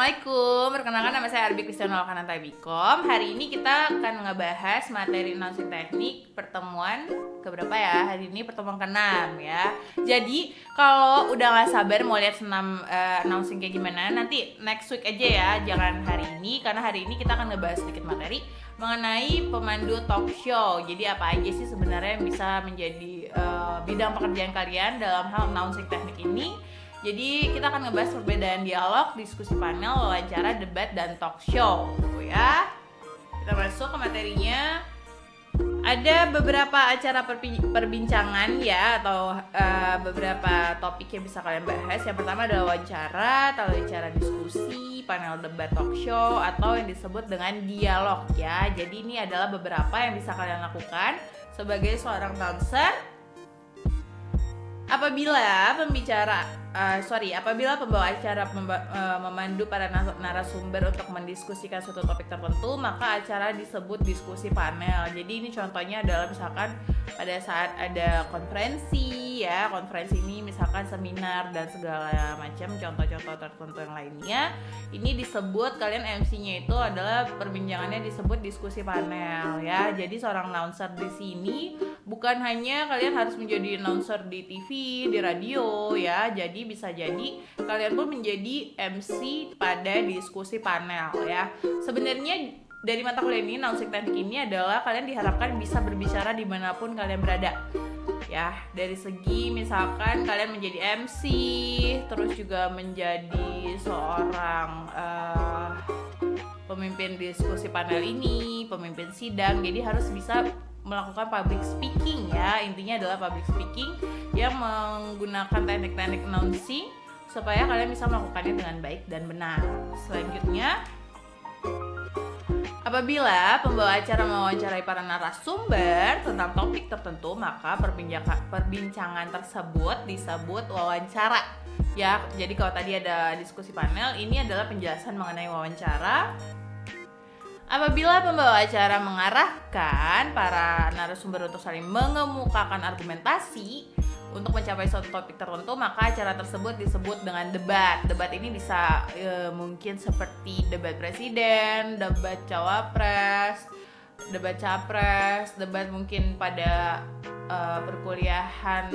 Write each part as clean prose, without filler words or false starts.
Assalamualaikum, perkenalkan nama saya Arbi Kristiana Lokananta Bikom. Hari ini kita akan ngebahas materi announcing teknik pertemuan keberapa ya? Hari ini pertemuan ke-6 ya. Jadi kalau udah gak sabar mau lihat senam announcing kayak gimana, nanti next week aja ya, jangan hari ini. Karena hari ini kita akan ngebahas sedikit materi mengenai pemandu talk show. Jadi apa aja sih sebenarnya yang bisa menjadi bidang pekerjaan kalian dalam hal announcing teknik ini. Jadi kita akan ngebahas perbedaan dialog, diskusi panel, wawancara, debat, dan talk show ya. Kita masuk ke materinya. Ada beberapa acara perbincangan ya, atau beberapa topik yang bisa kalian bahas. Yang pertama adalah wawancara, wawancara diskusi, panel debat, talk show, atau yang disebut dengan dialog ya. Jadi ini adalah beberapa yang bisa kalian lakukan sebagai seorang announcer apabila pembawa acara memandu para narasumber untuk mendiskusikan suatu topik tertentu, maka acara disebut diskusi panel. Jadi ini contohnya adalah misalkan pada saat ada konferensi ya, konferensi ini misalkan seminar dan segala macam contoh-contoh tertentu yang lainnya. Ini disebut, kalian MC-nya itu adalah perbincangannya disebut diskusi panel ya. Jadi seorang announcer di sini bukan hanya kalian harus menjadi announcer di TV, di radio ya. Jadi bisa jadi kalian pun menjadi MC pada diskusi panel ya. Sebenarnya dari mata kuliah ini, announcing teknik ini adalah kalian diharapkan bisa berbicara dimanapun kalian berada ya. Dari segi misalkan kalian menjadi MC, terus juga menjadi seorang pemimpin diskusi panel ini, pemimpin sidang. Jadi harus bisa melakukan public speaking ya. Intinya adalah public speaking yang menggunakan teknik-teknik announcing supaya kalian bisa melakukannya dengan baik dan benar. Selanjutnya, apabila pembawa acara mewawancarai para narasumber tentang topik tertentu, maka perbincangan tersebut disebut wawancara ya. Jadi kalau tadi ada diskusi panel, ini adalah penjelasan mengenai wawancara. Apabila pembawa acara mengarahkan para narasumber untuk saling mengemukakan argumentasi untuk mencapai suatu topik tertentu, maka acara tersebut disebut dengan debat. Debat ini bisa mungkin seperti debat presiden, debat cawapres, debat capres, debat mungkin pada perkuliahan,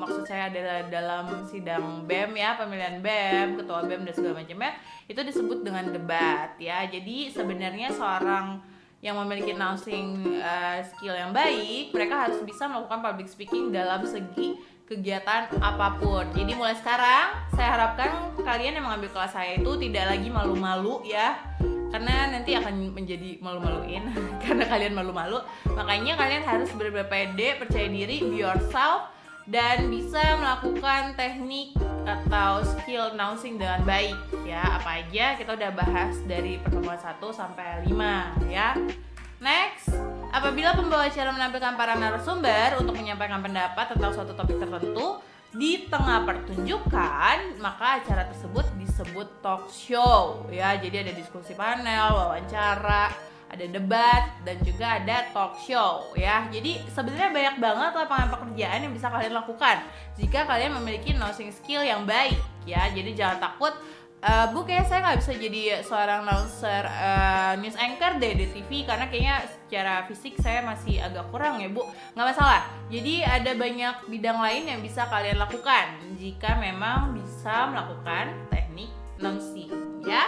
maksud saya adalah dalam sidang BEM ya, pemilihan BEM, ketua BEM dan segala macamnya, itu disebut dengan debat ya. Jadi sebenarnya seorang yang memiliki announcing skill yang baik, mereka harus bisa melakukan public speaking dalam segi kegiatan apapun. Jadi mulai sekarang saya harapkan kalian yang mengambil kelas saya itu tidak lagi malu-malu ya, karena nanti akan menjadi malu-maluin karena kalian malu-malu. Makanya kalian harus benar-benar pede, percaya diri, be yourself, dan bisa melakukan teknik atau skill announcing dengan baik ya. Apa aja kita udah bahas dari pertemuan 1 sampai 5 ya. Next, apabila pembawa acara menampilkan para narasumber untuk menyampaikan pendapat tentang suatu topik tertentu di tengah pertunjukan, maka acara tersebut disebut talk show ya. Jadi ada diskusi panel, wawancara, ada debat, dan juga ada talk show ya. Jadi sebenarnya banyak banget lapangan pekerjaan yang bisa kalian lakukan jika kalian memiliki announcing skill yang baik ya. Jadi jangan takut, Bu, kayak saya nggak bisa jadi seorang announcer news anchor deh di TV karena kayaknya secara fisik saya masih agak kurang ya, Bu. Nggak masalah. Jadi ada banyak bidang lain yang bisa kalian lakukan jika memang bisa melakukan teknik announcing ya.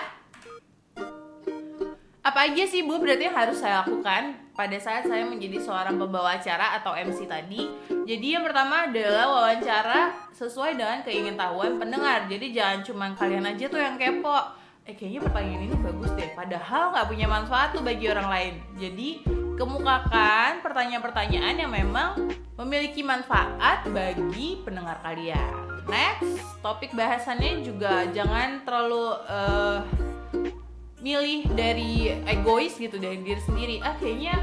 Apa aja sih, Bu, berarti yang harus saya lakukan pada saat saya menjadi seorang pembawa acara atau MC tadi? Jadi yang pertama adalah wawancara sesuai dengan keingintahuan pendengar. Jadi jangan cuma kalian aja tuh yang kepo, kayaknya pertanyaan ini bagus deh, padahal gak punya manfaat tuh bagi orang lain. Jadi kemukakan pertanyaan-pertanyaan yang memang memiliki manfaat bagi pendengar kalian. Next, topik bahasannya juga jangan terlalu milih dari egois gitu, dari diri sendiri. Kayaknya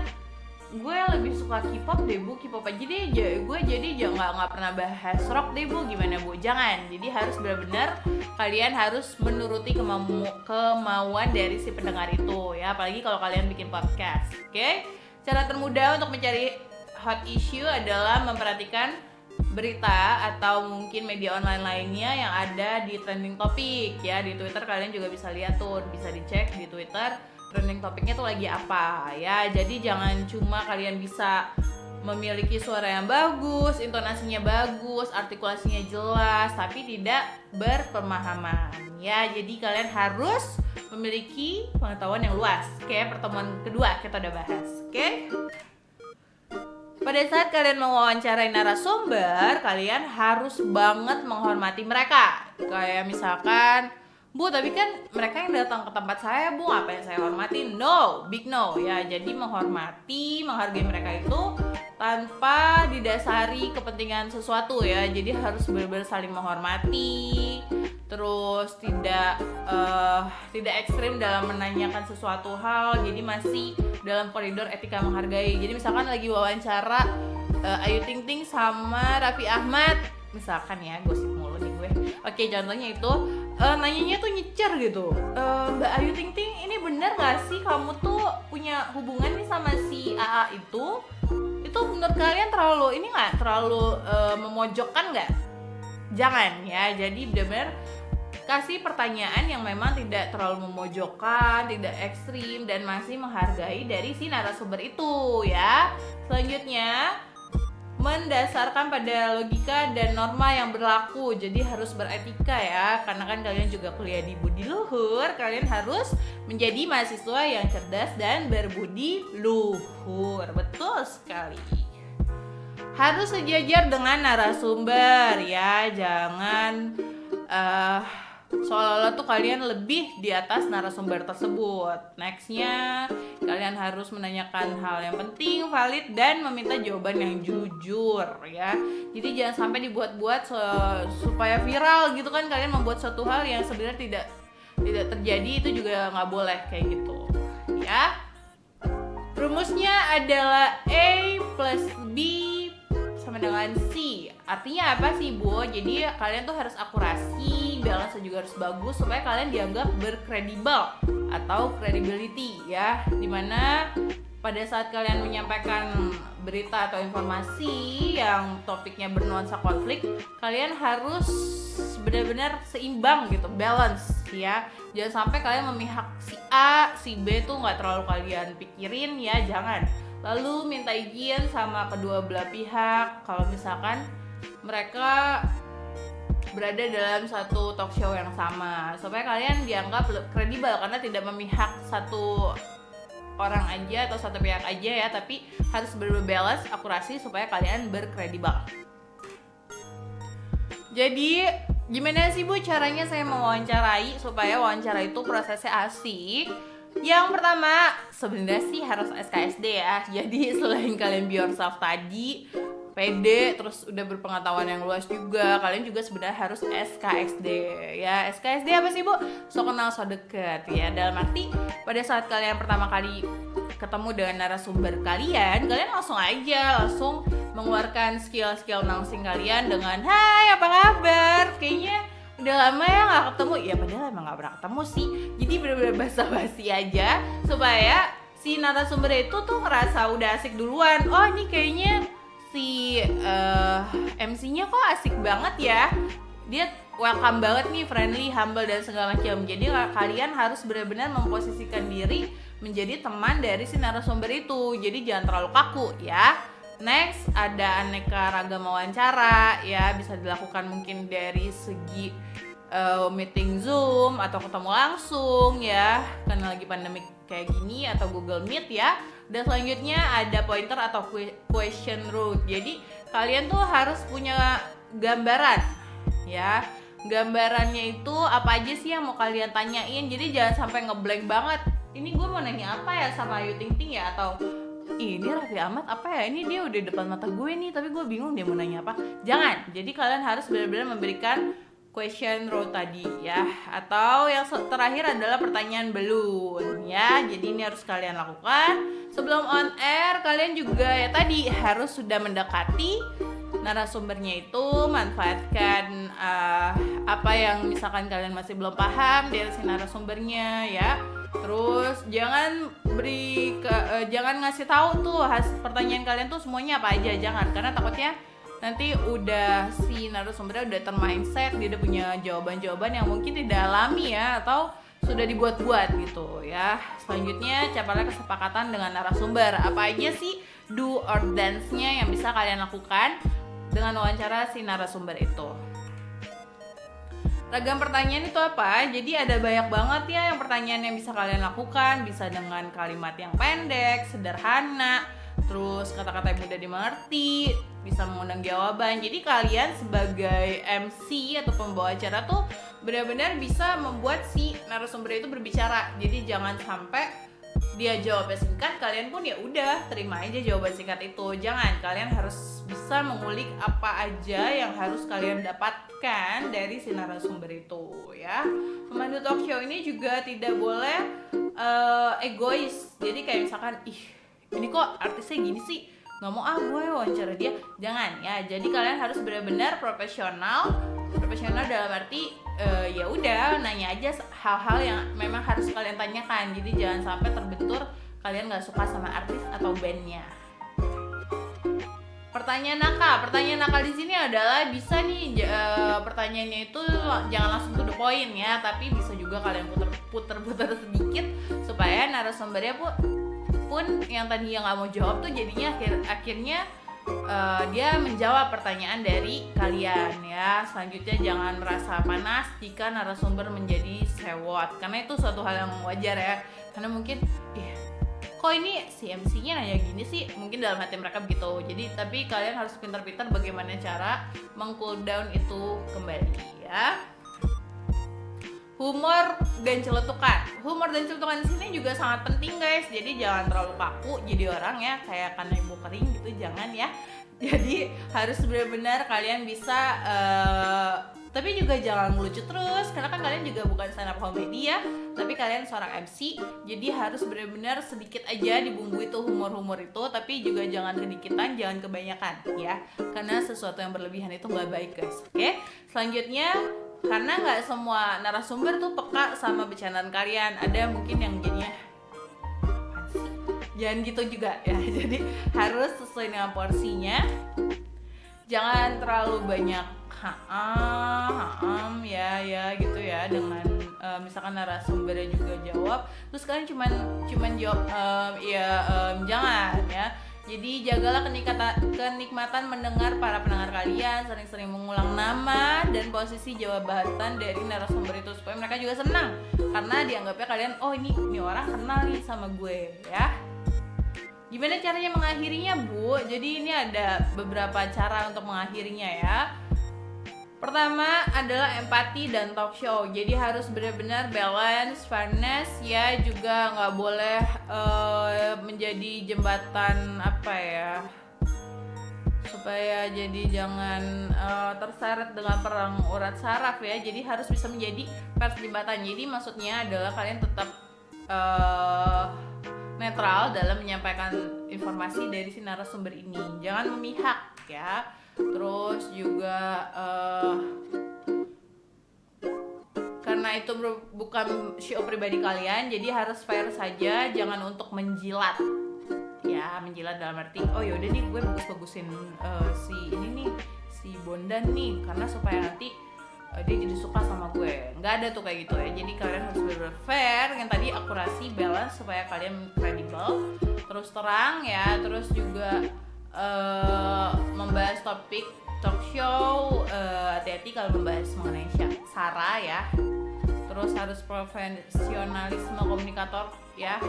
gue lebih suka K-pop deh, Bu, K-pop aja deh, gue jadi nggak pernah bahas rock deh, Bu, gimana, Bu? Jangan. Jadi harus benar-benar kalian harus menuruti kemauan dari si pendengar itu ya, apalagi kalau kalian bikin podcast. Oke? Cara termudah untuk mencari hot issue adalah memperhatikan berita atau mungkin media online lainnya yang ada di trending topik ya. Di Twitter kalian juga bisa lihat tuh, bisa dicek di Twitter trending topiknya tuh lagi apa ya. Jadi jangan cuma kalian bisa memiliki suara yang bagus, intonasinya bagus, artikulasinya jelas, tapi tidak berpemahaman ya. Jadi kalian harus memiliki pengetahuan yang luas. Oke, pertemuan kedua kita udah bahas. Oke. Pada saat kalian mewawancarai narasumber, kalian harus banget menghormati mereka. Kayak misalkan, Bu, tapi kan mereka yang datang ke tempat saya, Bu, apa yang saya hormati? No, big no ya. Jadi menghormati, menghargai mereka itu tanpa didasari kepentingan sesuatu ya. Jadi harus benar-benar saling menghormati. Terus tidak ekstrim dalam menanyakan sesuatu hal. Jadi masih dalam koridor etika menghargai. Jadi misalkan lagi wawancara Ayu Ting Ting sama Raffi Ahmad, misalkan ya, gosip mulu nih gue. Oke, contohnya itu nanyanya tuh nyecer gitu. Mbak Ayu Ting Ting, ini bener gak sih kamu tuh punya hubungan nih sama si AA itu? Itu menurut kalian terlalu memojokkan nggak? Jangan ya. Jadi benar-benar kasih pertanyaan yang memang tidak terlalu memojokkan, tidak ekstrim, dan masih menghargai dari si narasumber itu ya. Selanjutnya, mendasarkan pada logika dan norma yang berlaku. Jadi harus beretika ya, karena kan kalian juga kuliah di Budi Luhur. Kalian harus menjadi mahasiswa yang cerdas dan berbudi luhur. Betul sekali. Harus sejajar dengan narasumber ya. Jangan seolah-olah tuh kalian lebih di atas narasumber tersebut. Nextnya, kalian harus menanyakan hal yang penting, valid, dan meminta jawaban yang jujur ya. Jadi jangan sampai dibuat-buat supaya viral gitu kan. Kalian membuat suatu hal yang sebenarnya tidak terjadi, itu juga nggak boleh kayak gitu ya. Rumusnya adalah A plus B sama dengan C. Artinya apa sih, Bu? Jadi kalian tuh harus akurasi, balance juga harus bagus supaya kalian dianggap berkredibel atau credibility ya. Dimana pada saat kalian menyampaikan berita atau informasi yang topiknya bernuansa konflik, kalian harus benar-benar seimbang gitu, balance ya. Jangan sampai kalian memihak si A, si B tuh nggak terlalu kalian pikirin ya, jangan. Lalu minta izin sama kedua belah pihak kalau misalkan mereka berada dalam satu talk show yang sama, supaya kalian dianggap kredibel karena tidak memihak satu orang aja atau satu pihak aja ya, tapi harus berbalance, akurasi supaya kalian berkredibel. Jadi gimana sih, Bu, caranya saya mewawancarai supaya wawancara itu prosesnya asik? Yang pertama, sebenarnya sih harus SKSD ya. Jadi selain kalian be yourself tadi, pede, terus udah berpengetahuan yang luas juga, kalian juga sebenarnya harus SKSD ya. SKSD apa sih, Bu? So kenal so deket ya. Dalam arti pada saat kalian pertama kali ketemu dengan narasumber kalian langsung mengeluarkan skill-skill announcing kalian dengan hai, apa kabar? Kayaknya udah lama ya gak ketemu. Ya padahal emang gak pernah ketemu sih. Jadi bener-bener basa-basi aja supaya si narasumber itu tuh ngerasa udah asik duluan. Oh, ini kayaknya si MC-nya kok asik banget ya. Dia welcome banget nih, friendly, humble, dan segala macam. Jadi kalian harus benar-benar memposisikan diri menjadi teman dari si narasumber itu. Jadi jangan terlalu kaku ya. Next, ada aneka ragam wawancara ya, bisa dilakukan mungkin dari segi meeting Zoom atau ketemu langsung ya, karena lagi pandemi kayak gini, atau Google Meet ya. Dan selanjutnya ada pointer atau question route. Jadi kalian tuh harus punya gambaran ya. Gambarannya itu apa aja sih yang mau kalian tanyain. Jadi jangan sampai ngeblank banget. Ini gue mau nanya apa ya sama Ayu Ting Ting ya, atau ini Raffi Ahmad apa ya, ini dia udah depan mata gue nih tapi gue bingung dia mau nanya apa. Jangan. Jadi kalian harus benar-benar memberikan question route tadi ya. Atau yang terakhir adalah pertanyaan balloon ya. Jadi ini harus kalian lakukan sebelum on air. Kalian juga ya tadi harus sudah mendekati narasumbernya itu, manfaatkan apa yang misalkan kalian masih belum paham dari si narasumbernya ya. Terus jangan jangan ngasih tahu tuh pertanyaan kalian tuh semuanya apa aja, jangan, karena takutnya nanti udah si narasumbernya udah termindset, dia udah punya jawaban-jawaban yang mungkin tidak alami ya, atau sudah dibuat-buat gitu ya. Selanjutnya capailah kesepakatan dengan narasumber. Apa aja sih do or dance-nya yang bisa kalian lakukan dengan wawancara si narasumber itu? Ragam pertanyaan itu apa? Jadi ada banyak banget ya yang pertanyaan yang bisa kalian lakukan. Bisa dengan kalimat yang pendek, sederhana, terus kata-kata yang mudah dimengerti, bisa mengundang jawaban. Jadi kalian sebagai MC atau pembawa acara tuh benar-benar bisa membuat si narasumber itu berbicara. Jadi jangan sampai dia jawabnya singkat, kalian pun ya udah terima aja jawaban singkat itu. Jangan, kalian harus bisa mengulik apa aja yang harus kalian dapatkan dari si narasumber itu ya. Pemandu talk show ini juga tidak boleh egois. Jadi kayak misalkan, ini kok artisnya gini sih, nggak mau gue wawancara dia. Jangan ya. Jadi kalian harus benar-benar profesional dalam arti ya udah nanya aja hal-hal yang memang harus kalian tanyakan. Jadi jangan sampai terbentur kalian nggak suka sama artis atau bandnya. Pertanyaan nakal di sini adalah bisa nih pertanyaannya itu jangan langsung to the point ya, tapi bisa juga kalian puter-puter sedikit supaya narasumbernya pun yang tadinya nggak mau jawab tuh jadinya akhirnya dia menjawab pertanyaan dari kalian ya. Selanjutnya jangan merasa panas jika narasumber menjadi sewot, karena itu suatu hal yang wajar ya. Karena mungkin kok ini si MC-nya nanya gini sih, mungkin dalam hati mereka begitu. Jadi tapi kalian harus pintar-pintar bagaimana cara meng-cool down itu kembali ya. Humor dan celetukan di sini juga sangat penting guys. Jadi jangan terlalu kaku jadi orang ya, kayak karena ibu kering gitu, jangan ya. Jadi harus benar-benar kalian bisa tapi juga jangan ngelucu terus, karena kan kalian juga bukan stand up comedy ya, tapi kalian seorang MC. Jadi harus benar-benar sedikit aja dibumbui tuh humor itu, tapi juga jangan kedikitan, jangan kebanyakan ya, karena sesuatu yang berlebihan itu nggak baik guys. Oke, selanjutnya karena nggak semua narasumber tuh peka sama bercandaan kalian, ada mungkin yang jadinya jangan gitu juga ya. Jadi harus sesuai dengan porsinya, jangan terlalu banyak ya gitu ya. Dengan misalkan narasumbernya juga jawab terus kalian cuman jawab jangan ya. Jadi jagalah kenikmatan mendengar para pendengar kalian, sering-sering mengulang nama dan posisi jawatan dari narasumber itu supaya mereka juga senang, karena dianggapnya kalian ini orang kenal nih sama gue ya. Gimana caranya mengakhirinya Bu? Jadi ini ada beberapa cara untuk mengakhirinya ya. Pertama adalah empati dan talk show. Jadi harus benar-benar balance, fairness ya, juga nggak boleh menjadi jembatan supaya jadi jangan terseret dengan perang urat saraf ya. Jadi harus bisa menjadi pers jembatan. Jadi maksudnya adalah kalian tetap netral dalam menyampaikan informasi dari si narasumber ini, jangan memihak ya. Terus juga karena itu bukan show pribadi kalian, jadi harus fair saja, jangan untuk menjilat ya. Menjilat dalam arti yaudah nih gue bagusin si Bondan nih karena supaya nanti dia jadi suka sama gue. Nggak ada tuh kayak gitu ya. Jadi kalian harus benar-benar fair, yang tadi akurasi, balance supaya kalian kredibel, terus terang ya. Terus juga membahas topik talk show, hati-hati kalau membahas mengenai sara ya. Terus harus profesionalisme komunikator ya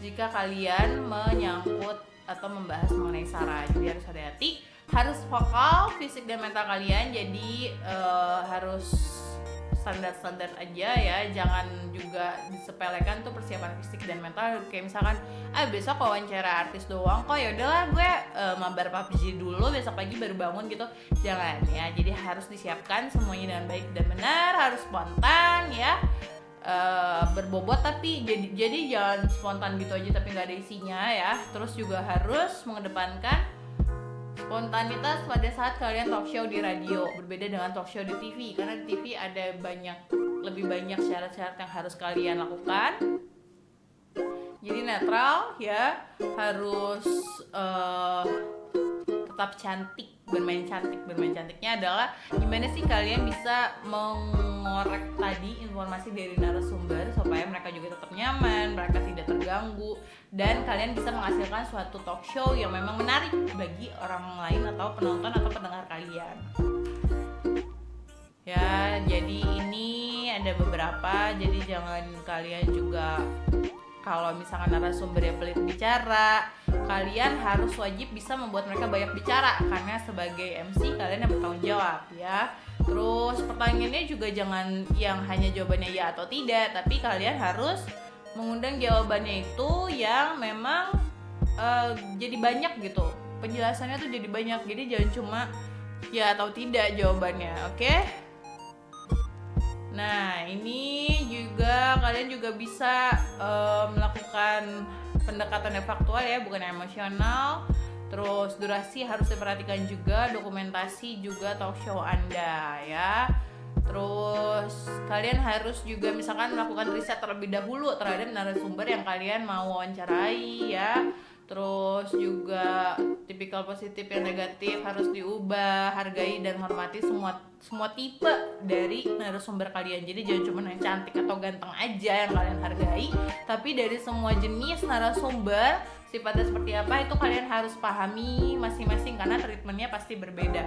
jika kalian menyangkut atau membahas mengenai sara. Jadi harus hati-hati, harus vokal, fisik dan mental kalian. Jadi harus standar aja ya, jangan juga disepelekan tuh persiapan fisik dan mental. Kayak misalkan besok wawancara artis doang kok, ya udahlah gue mabar PUBG dulu, besok pagi baru bangun gitu. Jangan ya. Jadi harus disiapkan semuanya dengan baik dan benar, harus spontan ya. Berbobot tapi jadi jangan spontan gitu aja tapi nggak ada isinya ya. Terus juga harus mengedepankan spontanitas pada saat kalian talk show di radio, berbeda dengan talk show di TV, karena di TV ada lebih banyak syarat-syarat yang harus kalian lakukan. Jadi netral ya, harus tetap cantik bermain cantik. Bermain cantiknya adalah gimana sih kalian bisa mengorek tadi informasi dari narasumber supaya mereka juga tetap nyaman, mereka tidak terganggu, dan kalian bisa menghasilkan suatu talk show yang memang menarik bagi orang lain atau penonton atau pendengar kalian. Ya, jadi ini ada beberapa, jadi jangan kalian juga kalau misalkan narasumber yang pelit bicara, kalian harus wajib bisa membuat mereka banyak bicara karena sebagai MC kalian yang bertanggung jawab ya. Terus pertanyaannya juga jangan yang hanya jawabannya ya atau tidak, tapi kalian harus mengundang jawabannya itu yang memang jadi banyak gitu. Penjelasannya tuh jadi banyak, jadi jangan cuma ya atau tidak jawabannya, oke? Nah, ini juga kalian juga bisa melakukan pendekatan yang faktual ya, bukan emosional. Terus durasi harus diperhatikan juga, dokumentasi juga talk show Anda ya. Terus kalian harus juga misalkan melakukan riset terlebih dahulu terhadap narasumber yang kalian mau wawancarai ya. Terus juga tipikal positif yang negatif harus diubah, hargai dan hormati semua tipe dari narasumber kalian. Jadi jangan cuma yang cantik atau ganteng aja yang kalian hargai, tapi dari semua jenis narasumber sifatnya seperti apa itu kalian harus pahami masing-masing karena treatmentnya pasti berbeda.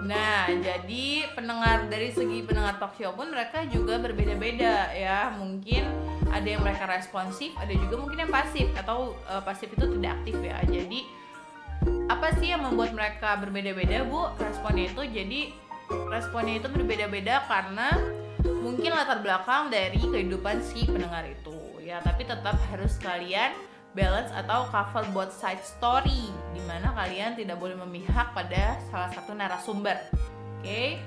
Nah, jadi dari segi pendengar talk show pun mereka juga berbeda-beda ya. Mungkin ada yang mereka responsif, ada juga mungkin yang pasif atau pasif itu tidak aktif ya. Jadi apa sih yang membuat mereka berbeda-beda, Bu? Responnya itu berbeda-beda karena mungkin latar belakang dari kehidupan si pendengar itu ya. Tapi tetap harus kalian balance atau cover both side story, dimana kalian tidak boleh memihak pada salah satu narasumber. Oke.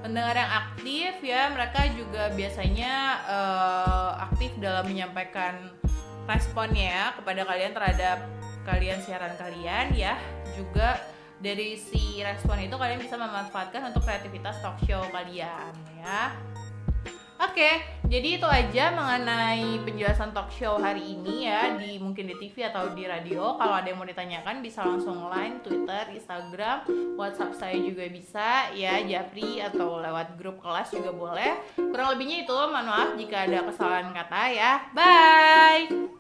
Pendengar yang aktif ya, mereka juga biasanya aktif dalam menyampaikan responnya ya kepada kalian terhadap siaran kalian ya. Juga dari si respon itu kalian bisa memanfaatkan untuk kreativitas talk show kalian ya. Oke, jadi itu aja mengenai penjelasan talk show hari ini ya, mungkin di TV atau di radio. Kalau ada yang mau ditanyakan bisa langsung line, Twitter, Instagram, WhatsApp saya juga bisa ya, Japri atau lewat grup kelas juga boleh. Kurang lebihnya itu, mohon maaf jika ada kesalahan kata ya. Bye!